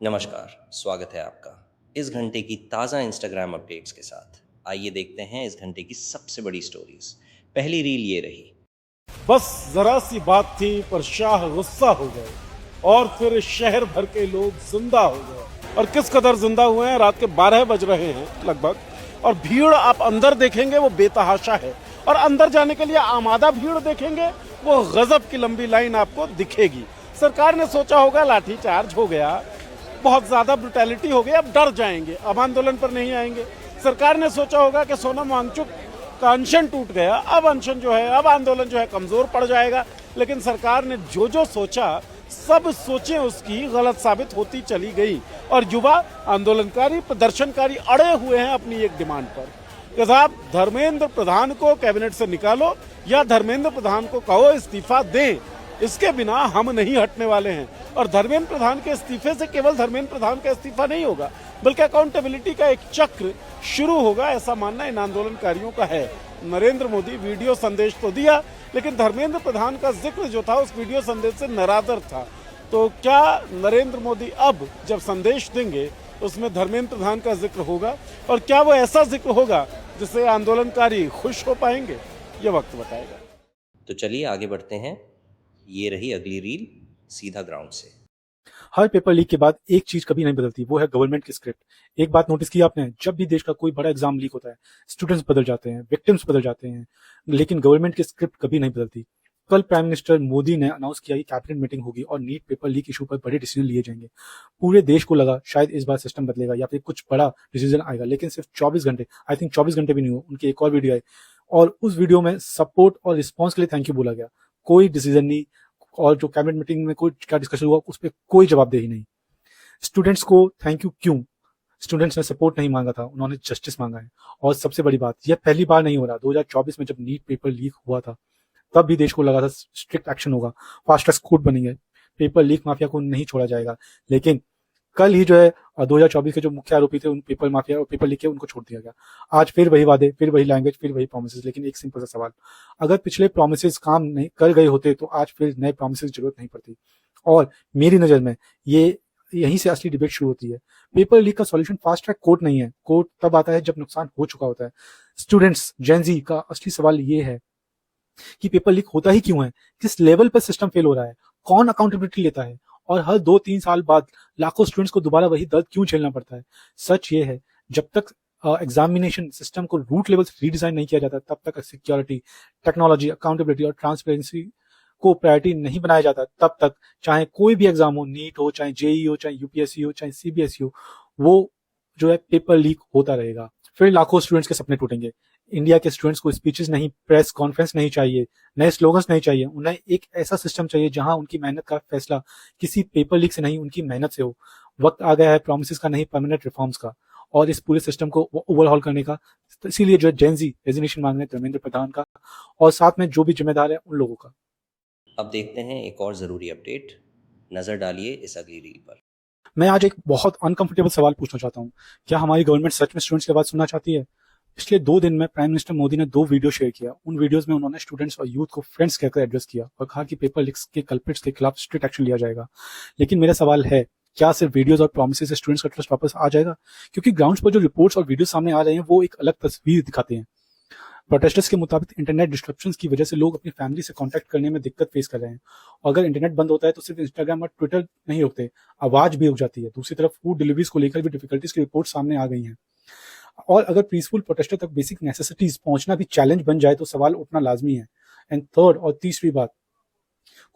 नमस्कार, स्वागत है आपका इस घंटे की ताज़ा इंस्टाग्राम अपडेट्स के साथ। आइए देखते हैं इस घंटे की सबसे बड़ी स्टोरीज। पहली रील ये रही। बस जरा सी बात थी पर शाह गुस्सा हो गए और फिर शहर भर के लोग जिंदा हो गए। और किस कदर जिंदा हुए हैं, रात के 12 बज रहे हैं लगभग, और भीड़ आप अंदर देखेंगे वो बेतहाशा है, और अंदर जाने के लिए आमादा भीड़ देखेंगे वो गजब की लंबी लाइन आपको दिखेगी। सरकार ने सोचा होगा लाठी चार्ज हो गया, बहुत ज्यादा ब्रुटैलिटी हो गई, अब डर जाएंगे, अब आंदोलन पर नहीं आएंगे। सरकार ने सोचा होगा कि सोनम वांगचुक का अनशन टूट गया, अब अनशन जो है, अब आंदोलन जो है कमजोर पड़ जाएगा। लेकिन सरकार ने जो जो सोचा, सब सोचें उसकी गलत साबित होती चली गई, और युवा आंदोलनकारी प्रदर्शनकारी अड़े हुए हैं अपनी एक डिमांड पर कि साहब धर्मेंद्र प्रधान को कैबिनेट से निकालो या धर्मेंद्र प्रधान को कहो इस्तीफा दें, इसके बिना हम नहीं हटने वाले हैं। और धर्मेंद्र प्रधान के इस्तीफे से केवल धर्मेंद्र प्रधान का इस्तीफा नहीं होगा, बल्कि अकाउंटेबिलिटी का एक चक्र शुरू होगा, ऐसा मानना इन आंदोलनकारियों का है। नरेंद्र मोदी वीडियो संदेश तो दिया, लेकिन धर्मेंद्र प्रधान का जिक्र जो था उस वीडियो संदेश से नरादर था। तो क्या नरेंद्र मोदी अब जब संदेश देंगे उसमें धर्मेंद्र प्रधान का जिक्र होगा, और क्या वो ऐसा जिक्र होगा जिससे आंदोलनकारी खुश हो पाएंगे, ये वक्त बताएगा। तो चलिए आगे बढ़ते हैं। ये रही अगली रील, सीधा ग्राउंड से। हर पेपर लीक के बाद एक चीज कभी नहीं बदलती, वो है गवर्नमेंट की स्क्रिप्ट। एक बात नोटिस की आपने, जब भी देश का कोई बड़ा एग्जाम लीक होता है, स्टूडेंट्स बदल जाते हैं, विक्टिम्स बदल जाते हैं, लेकिन गवर्नमेंट की स्क्रिप्ट कभी नहीं बदलती। कल प्राइम मिनिस्टर मोदी ने अनाउंस किया कि कैबिनेट मीटिंग होगी और नीट पेपर लीक इशू पर बड़े डिसीजन लिए जाएंगे। पूरे देश को लगा शायद इस बार सिस्टम बदलेगा या फिर कुछ बड़ा डिसीजन आएगा, लेकिन सिर्फ 24 घंटे, आई थिंक 24 घंटे भी नहीं हुआ, उनकी एक और वीडियो आई और उस वीडियो में सपोर्ट और रिस्पॉन्स के लिए थैंक यू बोला गया। कोई डिसीजन नहीं, और जो कैबिनेट मीटिंग में कोई क्या डिस्कशन हुआ उस पर कोई जवाबदेही नहीं। स्टूडेंट्स को थैंक यू क्यों? स्टूडेंट्स ने सपोर्ट नहीं मांगा था, उन्होंने जस्टिस मांगा है। और सबसे बड़ी बात, यह पहली बार नहीं हो रहा। 2024 में जब नीट पेपर लीक हुआ था तब भी देश को लगा था स्ट्रिक्ट एक्शन होगा, फास्ट ट्रैक कोर्ट बनेंगे, पेपर लीक माफिया को नहीं छोड़ा जाएगा। लेकिन कल ही जो है 2024 के जो मुख्य आरोपी थे उन पेपर माफिया और पेपर लीक के उनको छोड़ दिया गया। आज फिर वही वादे, फिर वही लैंग्वेज, फिर वही प्रोमिसेस। लेकिन एक सिंपल सा सवाल, अगर पिछले प्रोमिसेस काम नहीं कर गए होते तो आज फिर नए प्रोमिसेस की जरूरत नहीं पड़ती। और मेरी नजर में ये यहीं से असली डिबेट शुरू होती है। पेपर लीक का सॉल्यूशन फास्ट ट्रैक कोर्ट नहीं है, कोर्ट तब आता है जब नुकसान हो चुका होता है। स्टूडेंट्स, जेनजी का असली सवाल ये है कि पेपर लीक होता ही क्यों है, किस लेवल पर सिस्टम फेल हो रहा है, कौन अकाउंटेबिलिटी लेता है, और हर 2-3 साल बाद लाखों स्टूडेंट्स को दोबारा वही दर्द क्यों झेलना पड़ता है। सच ये है, जब तक एग्जामिनेशन सिस्टम को रूट लेवल से रीडिजाइन नहीं किया जाता तब तक सिक्योरिटी, टेक्नोलॉजी, अकाउंटेबिलिटी और ट्रांसपेरेंसी को प्रायोरिटी नहीं बनाया जाता तब तक चाहे कोई भी एग्जाम हो, नीट हो, चाहे जेई हो, चाहे यूपीएससी हो, चाहे सीबीएसई हो, वो जो है पेपर लीक होता रहेगा। फिर लाखों स्टूडेंट्स के सपने टूटेंगे। इंडिया के स्टूडेंट्स को स्पीचेस नहीं, प्रेस कॉन्फ्रेंस नहीं चाहिए, नए स्लोगन्स नहीं चाहिए, उन्हें एक ऐसा सिस्टम चाहिए जहां उनकी मेहनत का फैसला किसी पेपर लीक से नहीं, उनकी मेहनत से हो। वक्त आ गया है प्रोमिस का नहीं, परमानेंट रिफॉर्म्स का, और इस पूरे सिस्टम को ओवरहॉल करने का। तो इसीलिए जो जेनजी रेजिग्नेशन मांग रहे हैं धर्मेंद्र प्रधान का, और साथ में जो भी जिम्मेदार है उन लोगों का। अब देखते हैं एक और ज़रूरी अपडेट। नज़र डालिए इस अगली रील पर। मैं आज एक बहुत अनकंफर्टेबल सवाल पूछना चाहता हूँ, क्या हमारी गवर्नमेंट सच में स्टूडेंट्स की बात सुनना चाहती है? पिछले 2 दिन में प्राइम मिनिस्टर मोदी ने 2 वीडियो शेयर किया। उन वीडियोस में उन्होंने स्टूडेंट्स और यूथ को फ्रेंड्स कहकर एड्रेस किया और कहा कि पेपर लीक्स के कल्प्रिट्स के खिलाफ स्ट्रिक्ट एक्शन लिया जाएगा। लेकिन मेरा सवाल है, क्या सिर्फ वीडियोस और प्रॉमिसेस से स्टूडेंट्स का ट्रस्ट वापस आ जाएगा? क्योंकि ग्राउंड पर जो रिपोर्ट्स और वीडियो सामने आ रहे हैं वो एक अलग तस्वीर दिखाते हैं। प्रोटेस्टर्स के मुताबिक इंटरनेट डिस्ट्रप्शंस की वजह से लोग अपनी फैमिली से कांटेक्ट करने में दिक्कत फेस कर रहे हैं, और अगर इंटरनेट बंद होता है तो सिर्फ इंस्टाग्राम और ट्विटर नहीं रुकते, आवाज भी रुक जाती है। दूसरी तरफ फूड डिलीवरीज को लेकर भी डिफिकल्टीज की रिपोर्ट सामने आ गई हैं, और अगर पीसफुल प्रोटेस्टर तक बेसिक नेसेसिटीज पहुंचना भी चैलेंज बन जाए तो सवाल उठना लाजमी है। एंड थर्ड और तीसरी बात,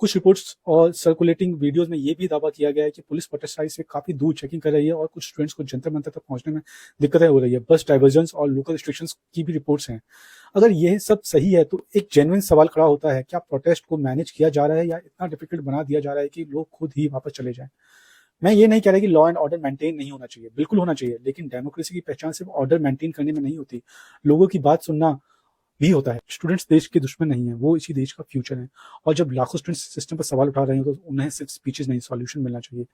कुछ रिपोर्ट्स और सर्कुलेटिंग वीडियोस में ये भी दावा किया गया है कि पुलिस प्रोटेस्टर्स से काफी दूर चेकिंग कर रही है और कुछ स्टूडेंट्स को जंतर मंतर तक पहुंचने में दिक्कतें हो रही है। बस डाइवर्जन्स और लोकल रिस्ट्रिक्शंस की भी रिपोर्ट्स हैं। अगर यह सब सही है तो एक जेन्युइन सवाल खड़ा होता है, क्या प्रोटेस्ट को मैनेज किया जा रहा है या इतना डिफिकल्ट बना दिया जा रहा है कि लोग खुद ही वापस चले जाएं? मैं ये नहीं कह रहा कि लॉ एंड ऑर्डर मेंटेन नहीं होना चाहिए, बिल्कुल होना चाहिए, लेकिन डेमोक्रेसी की पहचान सिर्फ ऑर्डर मेंटेन करने में नहीं होती, लोगों की बात सुनना भी होता है। स्टूडेंट्स देश के दुश्मन नहीं है, वो इसी देश का फ्यूचर है, और जब लाखों स्टूडेंट्स सिस्टम पर सवाल उठा रहे हो तो उन्हें सिर्फ स्पीचेस नहीं, सॉल्यूशन मिलना चाहिए।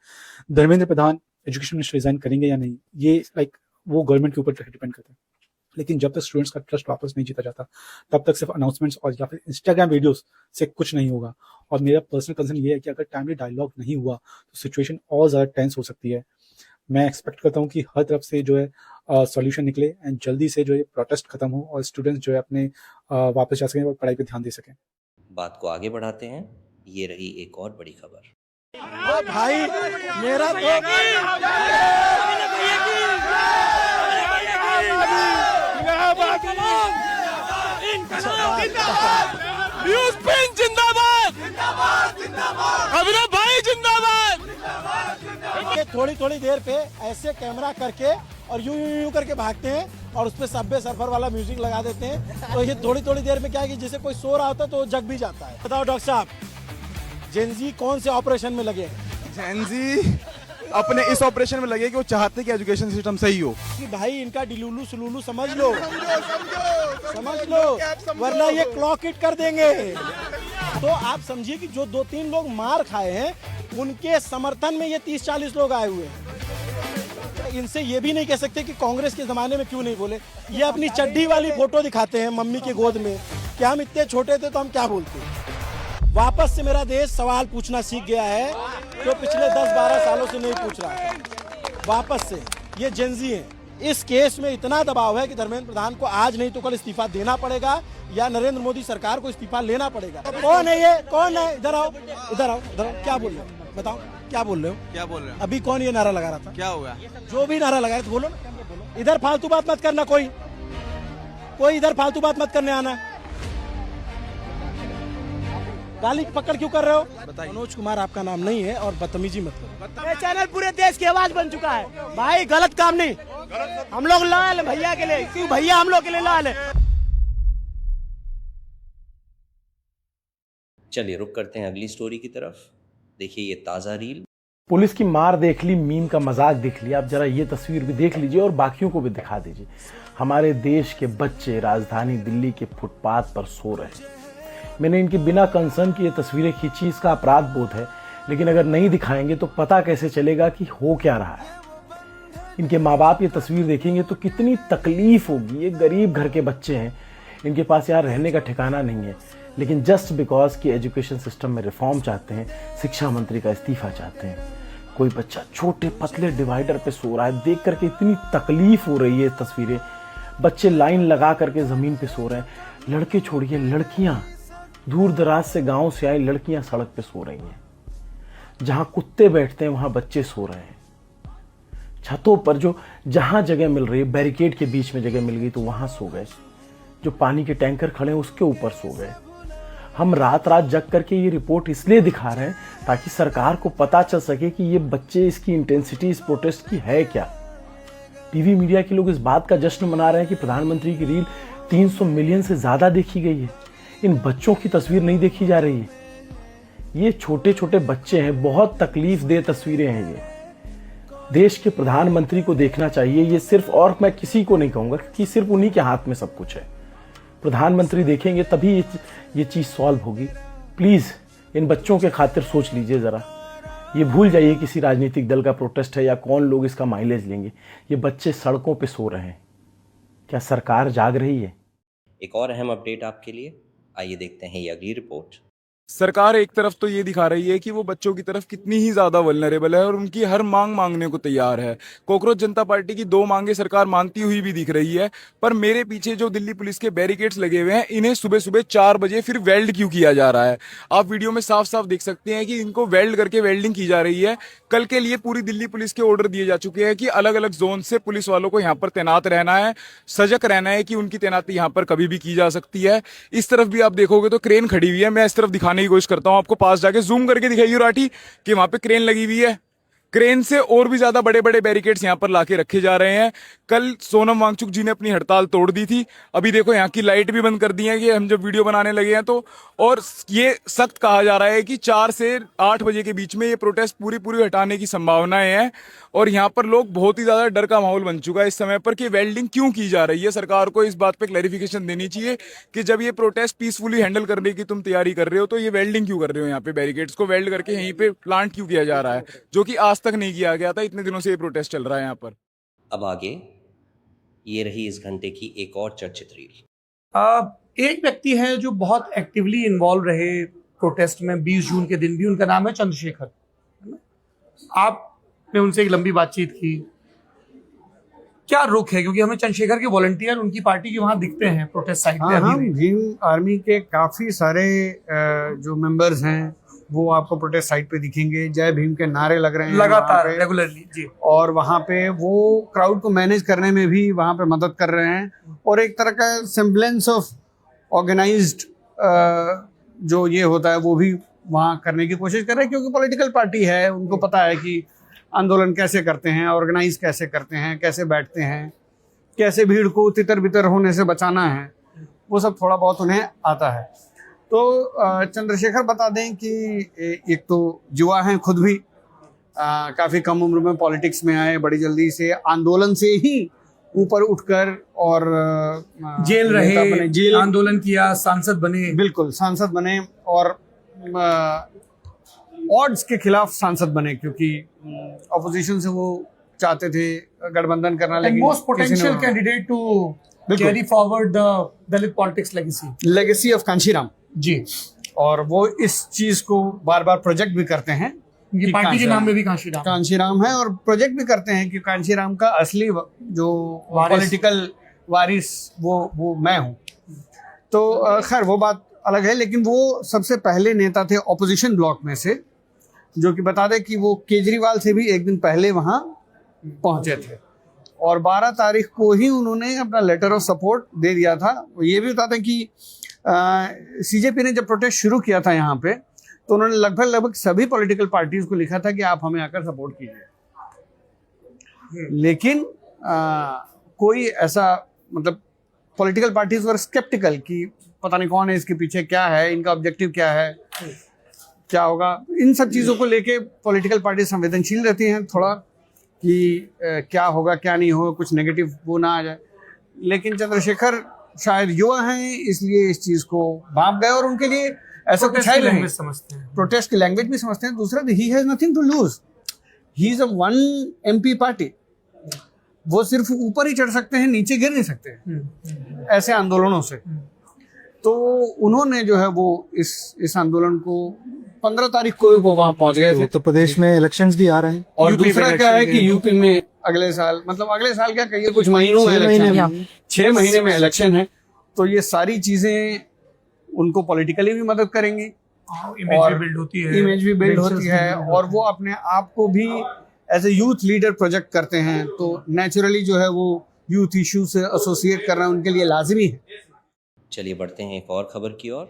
Dharmendra Pradhan education minister resign करेंगे या नहीं, ये वो गवर्नमेंट के ऊपर डिपेंड करता है। लेकिन जब तक स्टूडेंट्स का ट्रस्ट वापस नहीं जीता जाता तब तक सिर्फ अनाउंसमेंट्स और या फिर इंस्टाग्राम वीडियोस से कुछ नहीं होगा। और मेरा पर्सनल कंसर्न ये है कि अगर टाइमली डायलॉग नहीं हुआ तो सिचुएशन और ज्यादा टेंस हो सकती है। मैं एक्सपेक्ट करता हूँ कि हर तरफ से जो है सॉल्यूशन निकले एंड जल्दी से जो है प्रोटेस्ट खत्म हो और स्टूडेंट्स जो है अपने वापस जा सकें और पढ़ाई पे ध्यान दे सकें। बात को आगे बढ़ाते हैं, ये रही एक और बड़ी खबर। भाई मेरा थोड़ी थोड़ी देर पे ऐसे कैमरा करके और यूं करके भागते हैं और उस पे सबवे सर्फर वाला म्यूजिक लगा देते हैं। तो ये थोड़ी थोड़ी देर में क्या है कि जैसे कोई सो रहा होता है तो जग भी जाता है। बताओ डॉक्टर साहब, जेनजी कौन से ऑपरेशन में लगे? जेनजी अपने इस ऑपरेशन में लगे कि वो चाहते कि एजुकेशन सिस्टम सही हो। कि भाई इनका डिलुलू सुलुलू समझ लो, वरना ये क्लॉक हिट कर देंगे। तो आप समझिए कि जो 2-3 लोग मार खाए हैं उनके समर्थन में ये 30-40 लोग आए हुए हैं। इनसे ये भी नहीं कह सकते कि कांग्रेस के जमाने में क्यों नहीं बोले। ये अपनी चड्डी वाली फोटो दिखाते हैं मम्मी के गोद में कि हम इतने छोटे थे तो हम क्या बोलते। वापस से मेरा देश सवाल पूछना सीख गया है जो पिछले 10-12 सालों से नहीं पूछ रहा था। वापस से ये जेनजी है। इस केस में इतना दबाव है कि धर्मेंद्र प्रधान को आज नहीं तो कल इस्तीफा देना पड़ेगा या नरेंद्र मोदी सरकार को इस्तीफा लेना पड़ेगा। कौन है ये? कौन है? इधर आओ, इधर आओ, इधर आओ। क्या बोल रहे हो? बताओ क्या बोल रहे हो? क्या बोल रहे हो? अभी कौन ये नारा लगा रहा था? क्या होगा? जो भी नारा लगाया तो बोलो ना। इधर फालतू बात मत करना, कोई इधर फालतू बात मत करने आना। गाली पकड़ क्यों कर रहे हो? मनोज कुमार आपका नाम नहीं है और बदतमीजी मत करो। ये चैनल पूरे देश की आवाज बन चुका है भाई। गलत काम नहीं, हम लोग लाल भैया के लिए, क्यों भैया हम लोग के लिए लाल है। चलिए रुक करते हैं अगली स्टोरी की तरफ। देखिए ये ताज़ा रील। पुलिस की मार देख ली, मीम का मजाक देख लिया, आप जरा ये तस्वीर भी देख लीजिए और बाकियों को भी दिखा दीजिए। हमारे देश के बच्चे राजधानी दिल्ली के फुटपाथ पर सो रहे हैं। मैंने इनके बिना कंसर्न की ये तस्वीरें खींची, इसका अपराध बोध है, लेकिन अगर नहीं दिखाएंगे तो पता कैसे चलेगा कि हो क्या रहा है। इनके माँ बाप ये तस्वीर देखेंगे तो कितनी तकलीफ होगी। ये गरीब घर के बच्चे हैं, इनके पास यहाँ रहने का ठिकाना नहीं है, लेकिन जस्ट बिकॉज कि एजुकेशन सिस्टम में रिफॉर्म चाहते हैं, शिक्षा मंत्री का इस्तीफा चाहते हैं। कोई बच्चा छोटे पतले डिवाइडर पे सो रहा है, देख करके इतनी तकलीफ हो रही है। तस्वीरें, बच्चे लाइन लगा करके जमीन पे सो रहे हैं। लड़के छोड़िए, लड़कियां, दूर दराज से गांव से आई लड़कियां सड़क पे सो रही हैं। जहां कुत्ते बैठते हैं वहां बच्चे सो रहे हैं। छतों पर जो जहां जगह मिल रही है, बैरिकेड के बीच में जगह मिल गई तो वहां सो गए। जो पानी के टैंकर खड़े हैं उसके ऊपर सो गए। हम रात रात जग करके ये रिपोर्ट इसलिए दिखा रहे हैं ताकि सरकार को पता चल सके कि ये बच्चे, इसकी इंटेंसिटी इस प्रोटेस्ट की है क्या। टीवी मीडिया के लोग इस बात का जश्न मना रहे हैं कि प्रधानमंत्री की रील 300 मिलियन से ज्यादा देखी गई है। इन बच्चों की तस्वीर नहीं देखी जा रही है। ये छोटे छोटे बच्चे हैं, बहुत तकलीफ दे तस्वीरें हैं। ये देश के प्रधानमंत्री को देखना चाहिए। ये सिर्फ, और मैं किसी को नहीं कहूंगा कि सिर्फ उन्हीं के हाथ में सब कुछ है। प्रधानमंत्री देखेंगे तभी ये चीज सॉल्व होगी। प्लीज इन बच्चों के खातिर सोच लीजिए जरा। ये भूल जाइए किसी राजनीतिक दल का प्रोटेस्ट है या कौन लोग इसका माइलेज लेंगे। ये बच्चे सड़कों पे सो रहे हैं। क्या सरकार जाग रही है? एक और अहम अपडेट आपके लिए, आइए देखते हैं ये अगली रिपोर्ट। सरकार एक तरफ तो ये दिखा रही है कि वो बच्चों की तरफ कितनी ही ज्यादा वल्नरेबल है और उनकी हर मांग मांगने को तैयार है। कॉकरोच जनता पार्टी की 2 मांगे सरकार मानती हुई भी दिख रही है। पर मेरे पीछे जो दिल्ली पुलिस के बैरिकेड्स लगे हुए हैं, इन्हें सुबह सुबह 4 बजे फिर वेल्ड क्यों किया जा रहा है? आप वीडियो में साफ साफ देख सकते हैं कि इनको वेल्ड करके वेल्डिंग की जा रही है। कल के लिए पूरी दिल्ली पुलिस के ऑर्डर दिए जा चुके हैं कि अलग अलग जोन से पुलिस वालों को यहाँ पर तैनात रहना है, सजग रहना है कि उनकी तैनाती यहाँ पर कभी भी की जा सकती है। इस तरफ भी आप देखोगे तो क्रेन खड़ी हुई है। मैं इस तरफ दिखाने की कोशिश करता हूँ, आपको पास जाके जूम करके दिखाइए राठी कि वहां पे क्रेन लगी हुई है। क्रेन से और भी ज्यादा बड़े बड़े बैरिकेड्स यहाँ पर लाके रखे जा रहे हैं। कल सोनम वांगचुक जी ने अपनी हड़ताल तोड़ दी थी, अभी देखो यहाँ की लाइट भी बंद कर दी है कि हम जब वीडियो बनाने लगे हैं तो। और ये सख्त कहा जा रहा है कि 4 से 8 बजे के बीच में ये प्रोटेस्ट पूरी हटाने की संभावनाएं हैं। और यहाँ पर लोग, बहुत ही ज्यादा डर का माहौल बन चुका है इस समय पर कि वेल्डिंग क्यों की जा रही है। सरकार को इस बात पे क्लैरिफिकेशन देनी चाहिए कि जब ये प्रोटेस्ट पीसफुली हैंडल करने की तुम तैयारी कर रहे हो तो ये वेल्डिंग क्यों कर रहे हो? यहाँ पे बैरिकेड्स को वेल्ड करके यहीं पे प्लांट क्यों किया जा रहा है, जो कि आज तक नहीं किया गया था। इतने दिनों से ये प्रोटेस्ट चल रहा है यहाँ पर। अब आगे ये रही इस घंटे की एक और चर्चित रील। एक व्यक्ति है जो बहुत एक्टिवली इन्वॉल्व रहे प्रोटेस्ट में 20 जून के दिन भी, उनका नाम है चंद्रशेखर। आप ने उनसे एक लंबी बातचीत की। क्या रुख है, क्योंकि हमें चंद्रशेखर के वॉलंटियर उनकी पार्टी के वहां दिखते हैं प्रोटेस्ट साइट पे। हाँ, भीम आर्मी के काफी सारे जो मेंबर्स हैं वो आपको प्रोटेस्ट साइट पे दिखेंगे। जय भीम के नारे लग रहे हैं लगातार रेगुलरली जी। और वहाँ पे वो क्राउड को मैनेज करने में भी वहाँ पे मदद कर रहे हैं, और एक तरह का सेम्बलेंस ऑफ ऑर्गेनाइज्ड जो ये होता है वो भी वहाँ करने की कोशिश कर रहे हैं, क्योंकि पॉलिटिकल पार्टी है, उनको पता है कि आंदोलन कैसे करते हैं, ऑर्गेनाइज कैसे करते हैं, कैसे बैठते हैं, कैसे भीड़ को तितर बितर होने से बचाना है, वो सब थोड़ा बहुत उन्हें आता है। तो चंद्रशेखर बता दें कि एक तो युवा हैं खुद भी, काफ़ी कम उम्र में पॉलिटिक्स में आए, बड़ी जल्दी से आंदोलन से ही ऊपर उठकर और जेल रहे, जेल आंदोलन किया, सांसद बने। बिल्कुल सांसद बने, और ऑड्स के खिलाफ सांसद बने, क्योंकि अपोजिशन से वो चाहते थे गठबंधन करना, लेकिन most potential candidate to carry forward the Dalit politics legacy of Kanshiram ji. और वो इस चीज को बार बार प्रोजेक्ट भी करते हैं, ये पार्टी के नाम में भी कांशीराम है, और प्रोजेक्ट भी करते हैं कि कांशीराम का असली जो पॉलिटिकल वारिस वो मैं हूँ। तो खैर वो बात अलग है, लेकिन वो सबसे पहले नेता थे ऑपोजिशन ब्लॉक में से, जो कि बता दें कि वो केजरीवाल से भी एक दिन पहले वहां पहुंचे थे, और 12 तारीख को ही उन्होंने अपना लेटर ऑफ सपोर्ट दे दिया था। ये भी बताते हैं कि सीजेपी ने जब प्रोटेस्ट शुरू किया था यहाँ पे, तो उन्होंने लगभग सभी पॉलिटिकल पार्टीज को लिखा था कि आप हमें आकर सपोर्ट कीजिए, लेकिन कोई ऐसा मतलब पॉलिटिकल पार्टीज वर स्केप्टिकल कि पता नहीं कौन है इसके पीछे, क्या है इनका ऑब्जेक्टिव, क्या है, क्या होगा। इन सब चीज़ों को लेके पॉलिटिकल पार्टी संवेदनशील रहती हैं थोड़ा कि क्या होगा क्या नहीं होगा, कुछ नेगेटिव वो ना आ जाए। लेकिन चंद्रशेखर शायद युवा हैं, इसलिए इस चीज़ को भाप गए, और उनके लिए ऐसा कुछ है नहीं, समझते हैं, प्रोटेस्ट की लैंग्वेज भी समझते हैं। दूसरा, he has nothing to lose, he is a one MP party, वो सिर्फ ऊपर ही चढ़ सकते हैं, नीचे गिर नहीं सकते ऐसे आंदोलनों से। तो उन्होंने जो है वो इस आंदोलन को 15 तारीख को वो वहां पहुंच गए थे। उत्तर प्रदेश में इलेक्शंस भी आ रहे हैं, और दूसरा क्या है कि यूपी में अगले साल, मतलब अगले साल क्या कहिए, कुछ महीनों में इलेक्शन, 6 महीने में इलेक्शन है। तो ये सारी चीजें उनको पॉलिटिकली भी मदद करेंगी, इमेज भी बिल्ड होती है, और वो अपने आप को भी as a youth leader project करते हैं। तो नेचुरली जो है वो यूथ इशू से एसोसिएट करना उनके लिए लाजमी है। चलिए बढ़ते हैं एक और खबर की ओर,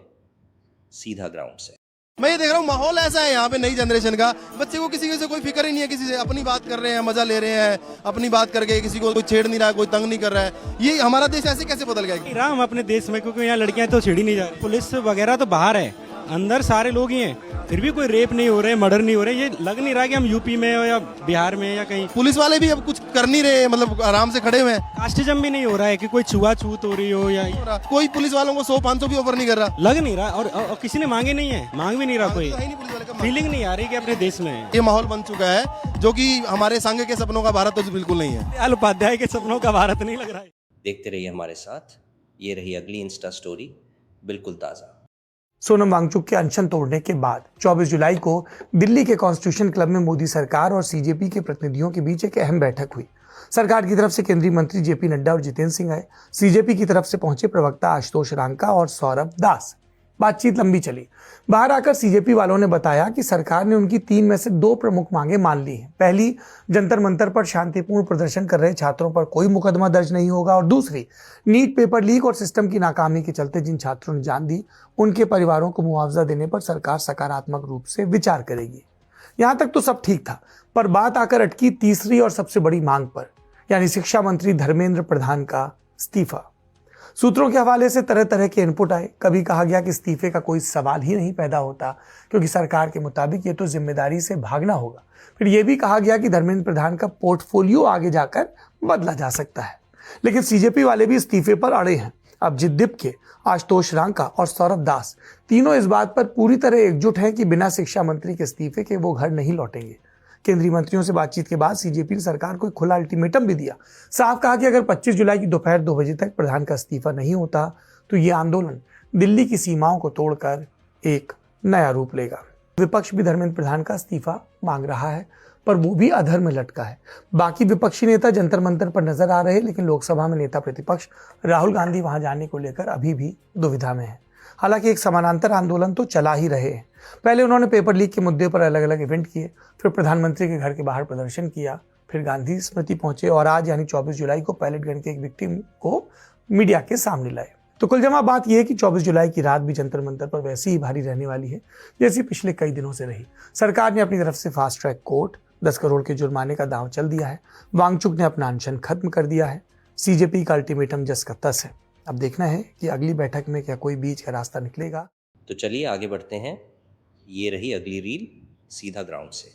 सीधा ग्राउंड से। मैं ये देख रहा हूँ माहौल ऐसा है यहाँ पे नई जनरेशन का, बच्चे को किसी से कोई फिक्र ही नहीं है, किसी से अपनी बात कर रहे हैं, मजा ले रहे हैं, अपनी बात करके किसी को कोई छेड़ नहीं रहा है, कोई तंग नहीं कर रहा है। ये हमारा देश ऐसे कैसे बदल गया? हम अपने देश में, क्योंकि यहाँ लड़कियां तो छेड़ी नहीं जा रही, पुलिस वगैरह तो बाहर है, अंदर सारे लोग ही हैं, फिर भी कोई रेप नहीं हो रहे, मर्डर नहीं हो रहे। ये लग नहीं रहा कि हम यूपी में हो या बिहार में या कहीं। पुलिस वाले भी अब कुछ कर नहीं रहे, मतलब आराम से खड़े हुए हैं। कास्टिज्म भी नहीं हो रहा है कि कोई छुआछूत हो रही हो या कोई पुलिस वालों को 100-500 भी ऑफर नहीं कर रहा, लग नहीं रहा, और किसी ने मांगे नहीं है, मांग भी नहीं रहा कोई, फीलिंग नहीं आ रही कि अपने देश में है। ये माहौल बन चुका है जो कि हमारे संघ के सपनों का भारत तो बिल्कुल नहीं है। दीनदयाल उपाध्याय के सपनों का भारत नहीं लग रहा है। देखते रहिए हमारे साथ, ये रही अगली इंस्टा स्टोरी, बिल्कुल ताज़ा। सोनम वांगचुक के अनशन तोड़ने के बाद 24 जुलाई को दिल्ली के कॉन्स्टिट्यूशन क्लब में मोदी सरकार और सीजेपी के प्रतिनिधियों के बीच एक अहम बैठक हुई। सरकार की तरफ से केंद्रीय मंत्री जेपी नड्डा और जितेंद्र सिंह आए, सीजेपी की तरफ से पहुंचे प्रवक्ता आशुतोष रांका और सौरभ दास। बातचीत लंबी चली। बाहर आकर सीजेपी वालों ने बताया कि सरकार ने उनकी 3 में से 2 प्रमुख मांगे मान ली हैं। पहली, जंतर मंतर पर शांतिपूर्ण प्रदर्शन कर रहे छात्रों पर कोई मुकदमा दर्ज नहीं होगा, और दूसरी, नीट पेपर लीक और सिस्टम की नाकामी के चलते जिन छात्रों ने जान दी उनके परिवारों को मुआवजा देने पर सरकार सकारात्मक रूप से विचार करेगी। यहां तक तो सब ठीक था, पर बात आकर अटकी तीसरी और सबसे बड़ी मांग पर, यानी शिक्षा मंत्री धर्मेंद्र प्रधान का इस्तीफा। सूत्रों के हवाले से तरह तरह के इनपुट आए। कभी कहा गया कि इस्तीफे का कोई सवाल ही नहीं पैदा होता, क्योंकि सरकार के मुताबिक ये तो जिम्मेदारी से भागना होगा। फिर यह भी कहा गया कि धर्मेंद्र प्रधान का पोर्टफोलियो आगे जाकर बदला जा सकता है। लेकिन सीजेपी वाले भी इस्तीफे पर अड़े हैं। अब जिद्दीप के आशुतोष रांका और सौरभ दास तीनों इस बात पर पूरी तरह एकजुट हैं कि बिना शिक्षा मंत्री के इस्तीफे के वो घर नहीं लौटेंगे। केंद्रीय मंत्रियों से बातचीत के बाद सीजेपी ने सरकार को खुला अल्टीमेटम भी दिया। साफ कहा कि अगर 25 जुलाई की दोपहर 2 बजे तक प्रधान का इस्तीफा नहीं होता तो ये आंदोलन दिल्ली की सीमाओं को तोड़कर एक नया रूप लेगा। विपक्ष भी धर्मेंद्र प्रधान का इस्तीफा मांग रहा है। पर वो भी अधर में लटका है। बाकी विपक्षी नेता जंतर मंतर पर नजर आ रहे हैं, लेकिन लोकसभा में नेता प्रतिपक्ष राहुल गांधी वहां जाने को लेकर अभी भी दुविधा में है। हालांकि एक समानांतर आंदोलन तो चला ही रहे हैं। पहले उन्होंने पेपर लीक के मुद्दे पर अलग अलग इवेंट किए, फिर प्रधानमंत्री के घर के बाहर प्रदर्शन किया, फिर गांधी स्मृति पहुंचे और आज यानी 24 जुलाई को पैलेट गन के एक विक्टिम को मीडिया के सामने लाए। तो कुल जमा बात यह है कि 24 जुलाई की रात भी जंतर मंतर पर वैसी ही भारी रहने वाली है जैसी पिछले कई दिनों से रही। सरकार ने अपनी तरफ से फास्ट ट्रैक कोर्ट, 10 करोड़ के जुर्माने का दांव चल दिया है। वांगचुक ने अपना अनशन खत्म कर दिया है। सीजेपी का अल्टीमेटम जस का तस है। अब देखना है कि अगली बैठक में क्या कोई बीच का रास्ता निकलेगा। तो चलिए आगे बढ़ते हैं। ये रही अगली रील सीधा ग्राउंड से।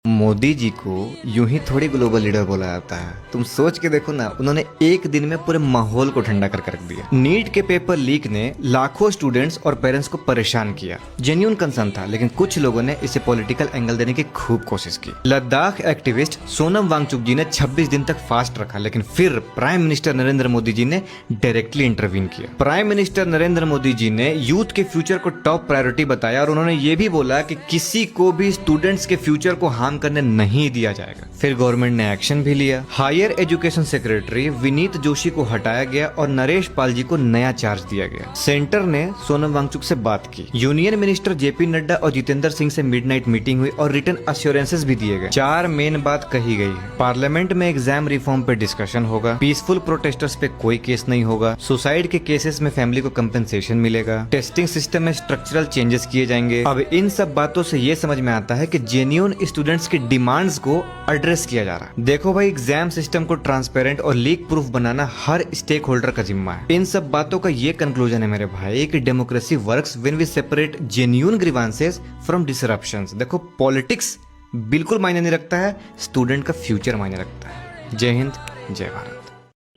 मोदी जी को यूं ही थोड़ी ग्लोबल लीडर बोला जाता है। तुम सोच के देखो ना, उन्होंने एक दिन में पूरे माहौल को ठंडा करके रख दिया। नीट के पेपर लीक ने लाखों स्टूडेंट्स और पेरेंट्स को परेशान किया। जेन्युइन कंसर्न था, लेकिन कुछ लोगों ने इसे पॉलिटिकल एंगल देने की खूब कोशिश की। लद्दाख एक्टिविस्ट सोनम वांगचुक जी ने 26 दिन तक फास्ट रखा, लेकिन फिर प्राइम मिनिस्टर नरेंद्र मोदी जी ने डायरेक्टली इंटरवीन किया। प्राइम मिनिस्टर नरेंद्र मोदी जी ने यूथ के फ्यूचर को टॉप प्रायोरिटी बताया और उन्होंने ये भी बोला कि किसी को भी स्टूडेंट्स के फ्यूचर को हार्म करने नहीं दिया जाएगा। फिर गवर्नमेंट ने एक्शन भी लिया। Higher education secretary Vineet Joshi को हटाया गया और नरेश पाल जी को नया चार्ज दिया गया। सेंटर ने सोनम वांगचुक से बात की। यूनियन मिनिस्टर जेपी नड्डा और जितेंद्र सिंह से मिडनाइट मीटिंग हुई और रिटर्न अश्योरेंसेस भी दिए गए। 4 मेन बात कही गई है। पार्लियामेंट में एग्जाम रिफॉर्म पे डिस्कशन होगा। पीसफुल प्रोटेस्टर्स पे कोई केस नहीं होगा। सुसाइड के केसेस में फैमिली को कंपेंसेशन मिलेगा। टेस्टिंग सिस्टम में स्ट्रक्चरल चेंजेस किए जाएंगे। अब इन सब बातों से ये समझ में आता है कि जेन्युइन स्टूडेंट्स की डिमांड्स को एड्रेस किया जा रहा है। देखो भाई, एग्जाम सिस्टम को ट्रांसपेरेंट और लीक प्रूफ बनाना हर स्टेक होल्डर का जिम्मा है। इन सब बातों का ये कंक्लूजन है मेरे भाई कि democracy works when we separate genuine grievances from disruptions. देखो, पॉलिटिक्स बिल्कुल मायने नहीं रखता है, स्टूडेंट का फ्यूचर मायने रखता है। जय हिंद, जय भारत।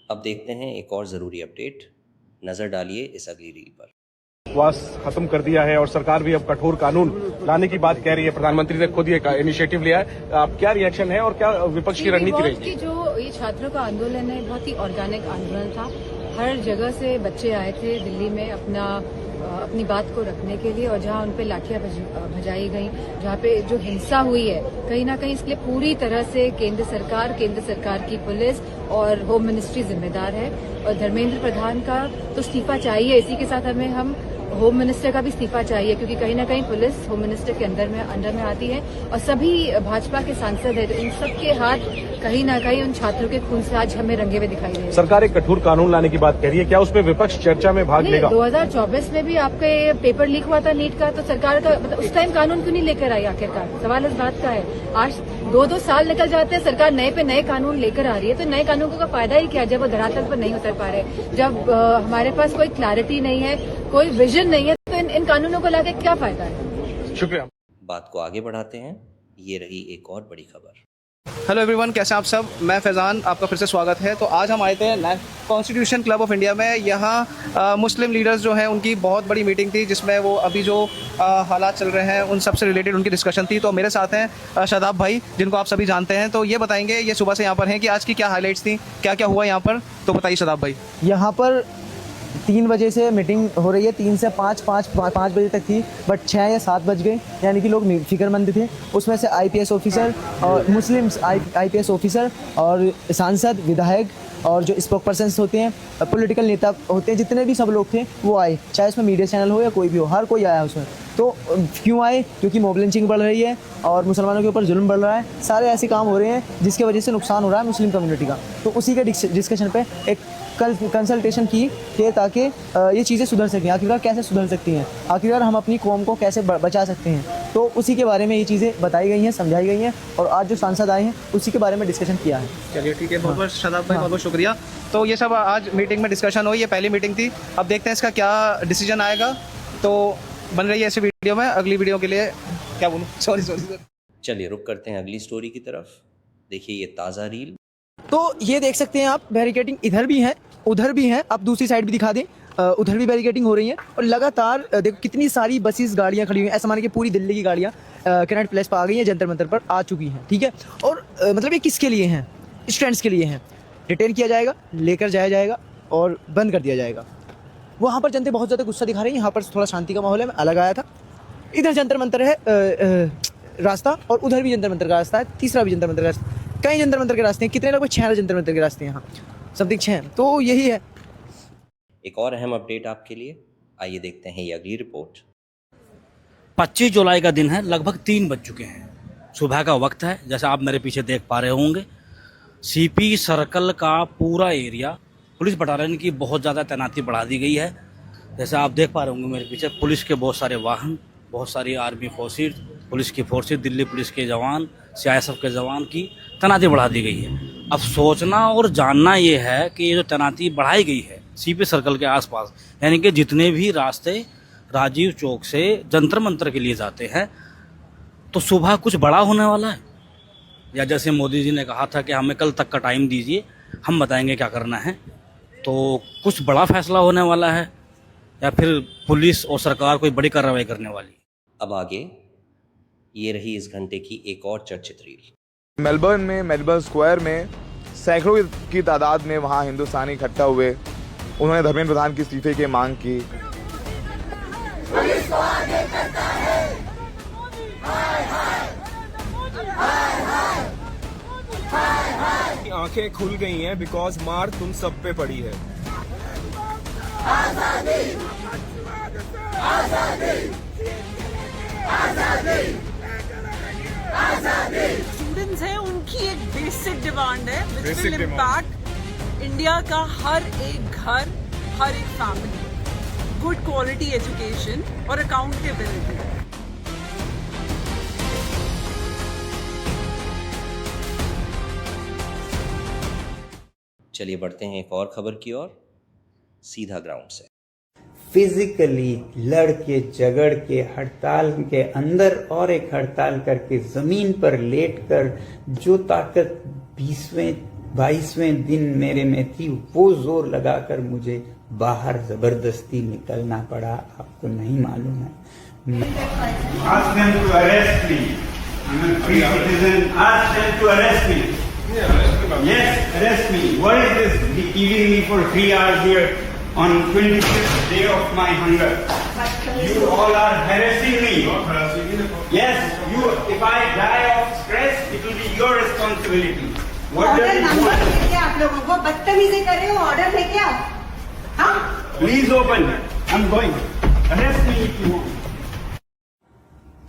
अब देखते हैं एक और जरूरी अपडेट। नजर डालिए इस अगली रील पर। उपवास खत्म कर दिया है और सरकार भी अब कठोर कानून लाने की बात कह रही है। प्रधानमंत्री ने खुद ये इनिशिएटिव लिया है। आप क्या रिएक्शन है और क्या विपक्ष की रणनीति रहेगी? जो ये छात्रों का आंदोलन है, बहुत ही ऑर्गेनिक आंदोलन था। हर जगह से बच्चे आए थे दिल्ली में अपनी बात को रखने के लिए, और जहां उन पे लाठियां बजाई गई, जहां पे जो हिंसा हुई है, कहीं ना कहीं इसके लिए पूरी तरह से केंद्र सरकार की पुलिस और होम मिनिस्ट्री जिम्मेदार है। और धर्मेंद्र प्रधान का तो इस्तीफा चाहिए। इसी के साथ हम होम मिनिस्टर का भी इस्तीफा चाहिए, क्योंकि कहीं ना कहीं पुलिस होम मिनिस्टर के अंडर में आती है और सभी भाजपा के सांसद है, तो इन सबके हाथ कहीं ना कहीं उन छात्रों के खून से आज हमें रंगे हुए दिखाई दे रहे हैं। सरकार एक कठोर कानून लाने की बात कह रही है, क्या उसमें विपक्ष चर्चा में भाग लेगा? 2024 में भी आपका ये पेपर लीक हुआ था नीट का, तो सरकार का मतलब उस टाइम कानून क्यों नहीं लेकर आई? आखिरकार सवाल इस बात का है। आज 2-2 साल निकल जाते हैं, सरकार नए पे नए कानून लेकर आ रही है, तो नए कानूनों का फायदा ही क्या जब वो धरातल पर नहीं उतर पा रहे, जब हमारे पास कोई क्लैरिटी नहीं है, कोई विजन नहीं है, तो इन कानूनों को लाके क्या फायदा है? शुक्रिया। बात को आगे बढ़ाते हैं। ये रही एक और बड़ी खबर। हेलो एवरीवन, कैसे आप सब? मैं फैज़ान, आपका फिर से स्वागत है। तो आज हम आए थे कॉन्स्टिट्यूशन क्लब ऑफ इंडिया में। यहाँ मुस्लिम लीडर्स जो हैं उनकी बहुत बड़ी मीटिंग थी, जिसमें वो अभी जो हालात चल रहे हैं उन सब से रिलेटेड उनकी डिस्कशन थी। तो मेरे साथ हैं शादाब भाई, जिनको आप सभी जानते हैं। तो ये बताएंगे, ये सुबह से यहाँ पर हैं, कि आज की क्या हाईलाइट्स थी, क्या क्या हुआ यहाँ पर। तो बताइए शादाब भाई। यहाँ पर 3 बजे से मीटिंग हो रही है, 3 से 5 बजे तक थी, बट 6 या 7 बज गए, यानी कि लोग फिक्रमंद थे। उसमें से IPS ऑफिसर और मुस्लिम IPS ऑफिसर और सांसद, विधायक और जो स्पोक पर्सन्स होते हैं, पॉलिटिकल नेता होते हैं, जितने भी सब लोग थे वो आए, चाहे उसमें मीडिया चैनल हो या कोई भी हो, हर कोई आया उसमें। तो क्यों आए? क्योंकि मॉब लिंचिंग बढ़ रही है और मुसलमानों के ऊपर जुल्म बढ़ रहा है, सारे ऐसे काम हो रहे हैं जिसकी वजह से नुकसान हो रहा है मुस्लिम कम्युनिटी का। तो उसी के डिस्कशन पे एक कल कंसल्टेशन की कि ताकि ये चीज़ें सुधर सकें। आखिरकार कैसे सुधर सकती हैं, आखिरकार हम अपनी कौम को कैसे बचा सकते हैं, तो उसी के बारे में ये चीज़ें बताई गई हैं, समझाई गई हैं, और आज जो सांसद आए हैं उसी के बारे में डिस्कशन किया है। चलिए ठीक है, बहुत बहुत शादाब भाई, बहुत बहुत शुक्रिया। तो ये सब आज मीटिंग में डिस्कशन हुई, ये पहली मीटिंग थी। अब देखते हैं इसका क्या डिसीजन आएगा। तो बन रही है ऐसी वीडियो में, अगली वीडियो के लिए क्या बोलूँ, सॉरी। चलिए रुक करते हैं अगली स्टोरी की तरफ। देखिए ये ताज़ा रील। तो ये देख सकते हैं आप, बैरिकेटिंग इधर भी है, उधर भी है, आप दूसरी साइड भी दिखा दें, उधर भी बैरिकेटिंग हो रही है। और लगातार देखो कितनी सारी बसेस, गाड़ियाँ खड़ी हुई हैं। ऐसा मान के पूरी दिल्ली की गाड़ियाँ कनॉट प्लेस पर आ गई हैं, जंतर मंतर पर आ चुकी हैं, ठीक है। और मतलब ये किसके लिए हैं? स्टूडेंट्स के लिए हैं। डिटेन किया जाएगा, लेकर जाया जाएगा और बंद कर दिया जाएगा। वहाँ पर जनता बहुत ज़्यादा गुस्सा दिखा रही है, यहाँ पर थोड़ा शांति का माहौल है, मैं अलग आया था। इधर जंतर मंतर है, रास्ता और उधर भी जंतर मंतर का रास्ता है, तीसरा भी जंतर मंतर का रास्ता, कई जंतर मंतर के रास्ते हैं। कितने लगभग 6 जंतर मंतर के रास्ते हैं यहाँ, समथिंग 6। तो यही है। एक और अहम अपडेट आपके लिए, आइए देखते हैं ये अगली रिपोर्ट। 25 जुलाई का दिन है, लगभग 3 बज चुके हैं, सुबह का वक्त है। जैसा आप मेरे पीछे देख पा रहे होंगे, सीपी सर्कल का पूरा एरिया पुलिस बटालियन की बहुत ज़्यादा तैनाती बढ़ा दी गई है। जैसा आप देख पा रहे होंगे मेरे पीछे, पुलिस के बहुत सारे वाहन, बहुत सारी आर्मी फोर्सेज, पुलिस की फोर्सेज, दिल्ली पुलिस के जवान, सीआईएसएफ के जवान की तैनाती बढ़ा दी गई है। अब सोचना और जानना ये है कि ये जो तैनाती बढ़ाई गई है सीपी सर्कल के आसपास, यानी कि जितने भी रास्ते राजीव चौक से जंतर मंतर के लिए जाते हैं, तो सुबह कुछ बड़ा होने वाला है, या जैसे मोदी जी ने कहा था कि हमें कल तक का टाइम दीजिए, हम बताएंगे क्या करना है, तो कुछ बड़ा फैसला होने वाला है या फिर पुलिस और सरकार कोई बड़ी कार्रवाई करने वाली। अब आगे ये रही इस घंटे की एक और चर्चित रील। मेलबर्न में मेलबर्न स्क्वायर में सैकड़ों की तादाद में वहां हिंदुस्तानी इकट्ठा हुए। उन्होंने धर्मेंद्र प्रधान की इस्तीफे की मांग की। आंखें खुल गई हैं बिकॉज मार तुम सब पे पड़ी है। आजादी, आजादी, आजादी, आजादी। स्टूडेंट्स हैं, उनकी एक बेसिक डिमांड है विच विल इम्पैक्ट इंडिया का हर एक घर, हर एक फैमिली। गुड क्वालिटी एजुकेशन और अकाउंटेबिलिटी। चलिए बढ़ते हैं एक और खबर की ओर, सीधा ग्राउंड से। फिजिकली लड़ के झगड़ के हड़ताल के अंदर और एक हड़ताल करके जमीन पर लेटकर जो ताकत 20वें दिन मेरे में थी, वो जोर लगाकर मुझे बाहर जबरदस्ती निकलना पड़ा। आपको नहीं मालूम है। Ask them to arrest me. I'm a free citizen. Ask them to arrest me. Yes, arrest me. What is this keeping me for 3 hours here on 25th day of my hunger? You all are harassing me. Yes, you. If I die of stress, it will be your responsibility. What does it want? आप लोगों को बदतमीजी कर रहे हो, order लेके आओ। हाँ? Please open. I'm going. Arrest me if you want.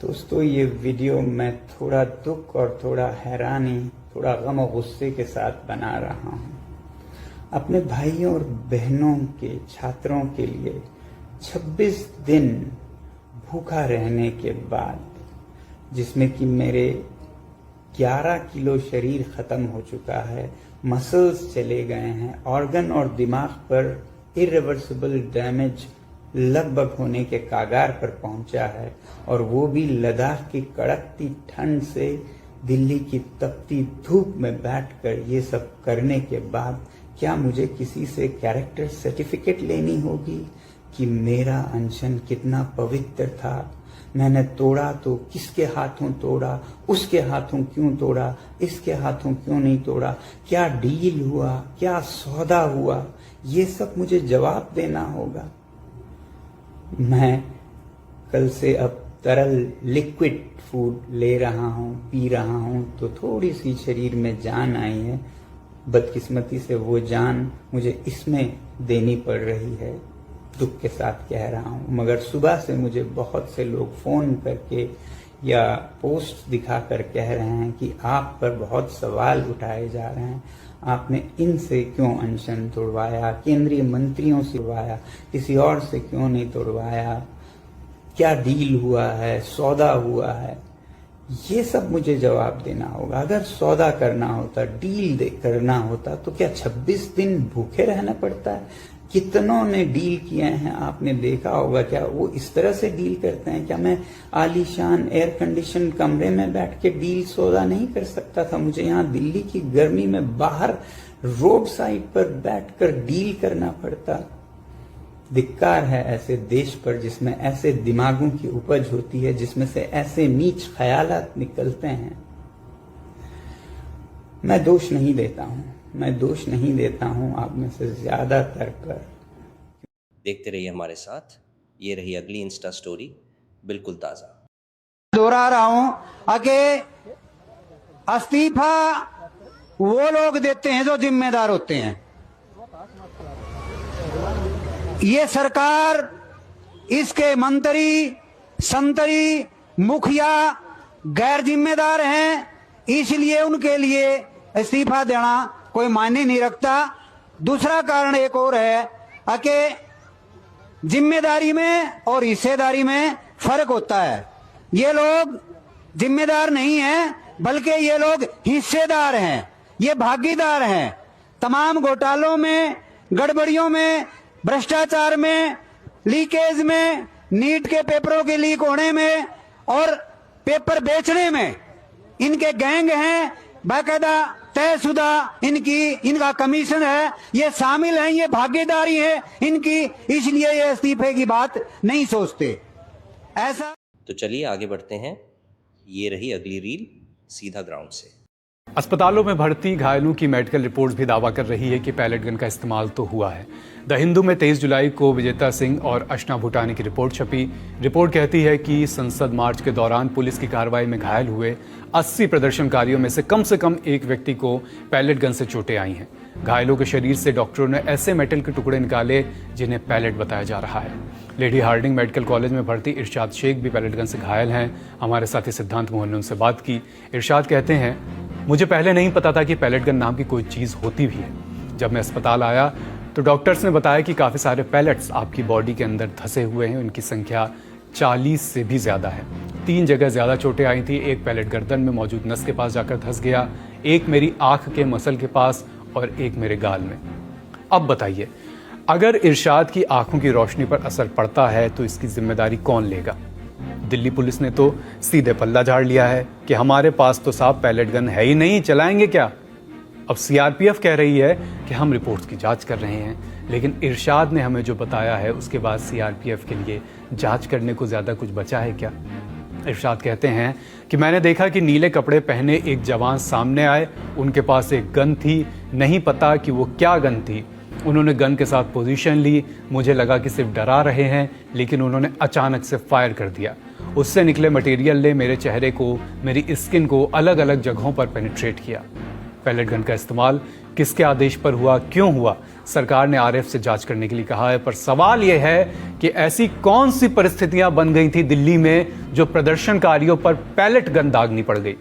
दोस्तों, ये वीडियो मैं थोड़ा दुख और थोड़ा हैरानी, थोड़ा गम और गुस्से के साथ बना रहा हूँ। अपने भाइयों और बहनों के, छात्रों के लिए 26 दिन भूखा रहने के बाद, जिसमें कि मेरे 11 किलो शरीर खत्म हो चुका है, मसल्स चले गए हैं, ऑर्गन और दिमाग पर इरिवर्सिबल डैमेज लगभग होने के कागार पर पहुंचा है, और वो भी लद्दाख की कड़कती ठंड से दिल्ली की तपती धूप में बैठकर ये सब करने के बाद क्या मुझे किसी से कैरेक्टर सर्टिफिकेट लेनी होगी कि मेरा अनशन कितना पवित्र था? मैंने तोड़ा तो किसके हाथों तोड़ा, उसके हाथों क्यों तोड़ा, इसके हाथों क्यों नहीं तोड़ा, क्या डील हुआ, क्या सौदा हुआ, ये सब मुझे जवाब देना होगा। मैं कल से अब तरल लिक्विड फूड ले रहा हूँ, पी रहा हूँ, तो थोड़ी सी शरीर में जान आई है। बदकिस्मती से वो जान मुझे इसमें देनी पड़ रही है, दुख के साथ कह रहा हूँ। मगर सुबह से मुझे बहुत से लोग फ़ोन करके या पोस्ट दिखाकर कह रहे हैं कि आप पर बहुत सवाल उठाए जा रहे हैं, आपने इनसे क्यों अनशन तोड़वाया, केंद्रीय मंत्रियों से तोड़वाया, किसी और से क्यों नहीं तोड़वाया, क्या डील हुआ है, सौदा हुआ है, ये सब मुझे जवाब देना होगा। अगर सौदा करना होता, डील करना होता, तो क्या 26 दिन भूखे रहना पड़ता है? कितनों ने डील किए हैं, आपने देखा होगा। क्या वो इस तरह से डील करते हैं? क्या मैं आलीशान एयर कंडीशन कमरे में बैठ के डील सौदा नहीं कर सकता था? मुझे यहाँ दिल्ली की गर्मी में बाहर रोड साइड पर बैठकर डील करना पड़ता। धिक्कार है ऐसे देश पर जिसमें ऐसे दिमागों की उपज होती है, जिसमें से ऐसे नीच ख्यालात निकलते हैं। मैं दोष नहीं देता हूँ, मैं दोष नहीं देता हूँ आप में से ज्यादातर पर। देखते रहिए हमारे साथ, ये रही अगली इंस्टा स्टोरी, बिल्कुल ताज़ा। दोहरा रहा हूं कि इस्तीफा वो लोग देते हैं जो जिम्मेदार होते हैं। ये सरकार, इसके मंत्री, संतरी, मुखिया गैर जिम्मेदार हैं, इसलिए उनके लिए इस्तीफा देना कोई मायने नहीं रखता। दूसरा कारण एक और है कि जिम्मेदारी में और हिस्सेदारी में फर्क होता है। ये लोग जिम्मेदार नहीं हैं, बल्कि ये लोग हिस्सेदार हैं, ये भागीदार हैं तमाम घोटालों में, गड़बड़ियों में, भ्रष्टाचार में, लीकेज में, नीट के पेपरों के लीक होने में और पेपर बेचने में इनके गैंग हैं, बाकायदा तयशुदा इनका कमीशन है, ये शामिल हैं, ये भागीदारी है इनकी, इसलिए ये इस्तीफे की बात नहीं सोचते। ऐसा तो चलिए आगे बढ़ते हैं। ये रही अगली रील सीधा ग्राउंड से। अस्पतालों में भर्ती घायलों की मेडिकल रिपोर्ट भी दावा कर रही है कि पैलेट गन का इस्तेमाल तो हुआ है। द हिंदू में 23 जुलाई को विजेता सिंह और अशना भूटानी की रिपोर्ट छपी। रिपोर्ट कहती है कि संसद मार्च के दौरान पुलिस की कार्रवाई में घायल हुए 80 प्रदर्शनकारियों में से कम एक व्यक्ति को पैलेट गन से चोटें आई हैं। घायलों के शरीर से डॉक्टरों ने ऐसे मेटल के टुकड़े निकाले जिन्हें पैलेट बताया जा रहा है। लेडी हार्डिंग मेडिकल कॉलेज में भर्ती इरशाद शेख भी पैलेट गन से घायल हैं। हमारे साथी सिद्धांत मोहन ने उनसे बात की। इरशाद कहते हैं, मुझे पहले नहीं पता था कि पैलेट गन नाम की कोई चीज़ होती भी है। जब मैं अस्पताल आया तो डॉक्टर्स ने बताया कि काफ़ी सारे पैलेट्स आपकी बॉडी के अंदर धंसे हुए हैं। उनकी संख्या 40 से भी ज़्यादा है। 3 जगह ज़्यादा चोटें आई थी। एक पैलेट गर्दन में मौजूद नस के पास जाकर धंस गया, एक मेरी आँख के मसल के पास और एक मेरे गाल में। अब बताइए, अगर इरशाद की आंखों की रोशनी पर असर पड़ता है तो इसकी जिम्मेदारी कौन लेगा? दिल्ली पुलिस ने तो सीधे पल्ला झाड़ लिया है कि हमारे पास तो साहब पैलेट गन है ही नहीं, चलाएंगे क्या। अब सीआरपीएफ कह रही है कि हम रिपोर्ट्स की जांच कर रहे हैं, लेकिन इरशाद ने हमें जो बताया है उसके बाद सीआरपीएफ के लिए जांच करने को ज़्यादा कुछ बचा है क्या? इरशाद कहते हैं कि मैंने देखा कि नीले कपड़े पहने एक जवान सामने आए, उनके पास एक गन थी, नहीं पता कि वो क्या गन थी। उन्होंने गन के साथ पोजीशन ली, मुझे लगा कि सिर्फ डरा रहे हैं, लेकिन उन्होंने अचानक से फायर कर दिया। उससे निकले मटेरियल ने मेरे चेहरे को, मेरी स्किन को अलग अलग जगहों पर पेनिट्रेट किया। पैलेट गन का इस्तेमाल किसके आदेश पर हुआ, क्यों हुआ, सरकार ने आरएफ से जांच करने के लिए कहा है। पर सवाल यह है कि ऐसी कौन सी परिस्थितियां बन गई थी दिल्ली में जो प्रदर्शनकारियों पर पैलेट गन दागनी पड़ गई।